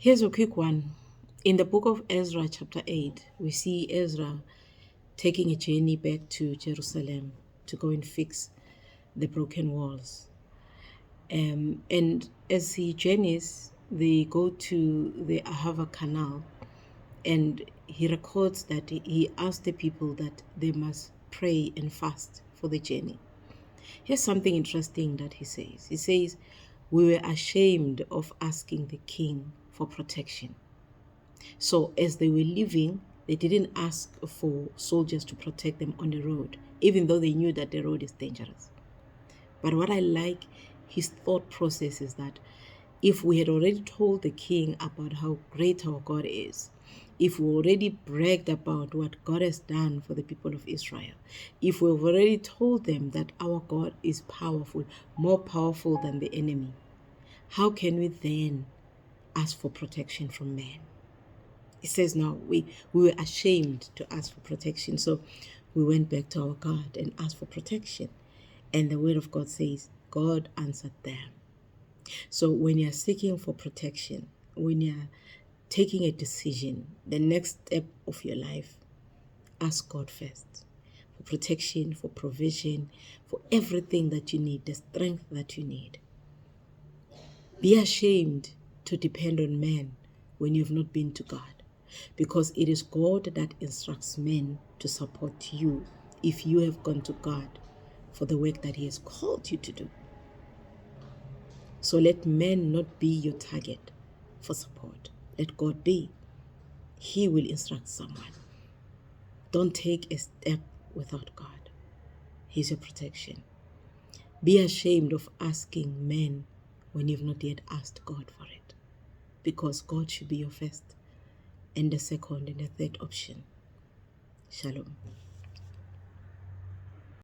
Here's a quick one. In the book of Ezra, chapter 8, we see Ezra taking a journey back to Jerusalem to go and fix the broken walls. And as he journeys, they go to the Ahava Canal, and he records that he asked the people that they must pray and fast for the journey. Here's something interesting that he says. He says, "We were ashamed of asking the king for protection." So as they were leaving, they didn't ask for soldiers to protect them on the road, even though they knew that the road is dangerous. But what I like his thought process is that if we had already told the king about how great our God is, if we already bragged about what God has done for the people of Israel, if we've already told them that our God is powerful, more powerful than the enemy, how can we then ask for protection from man? It says now we were ashamed to ask for protection. So we went back to our God and asked for protection. And the word of God says, God answered them. So when you're seeking for protection, when you're taking a decision, the next step of your life, ask God first for protection, for provision, for everything that you need, the strength that you need. Be ashamed to depend on men when you've not been to God, because it is God that instructs men to support you if you have gone to God for the work that He has called you to do. So let men not be your target for support. Let God be. He will instruct someone. Don't take a step without God. He's your protection. Be ashamed of asking men when you've not yet asked God for it, because God should be your first and the second and the third option. Shalom.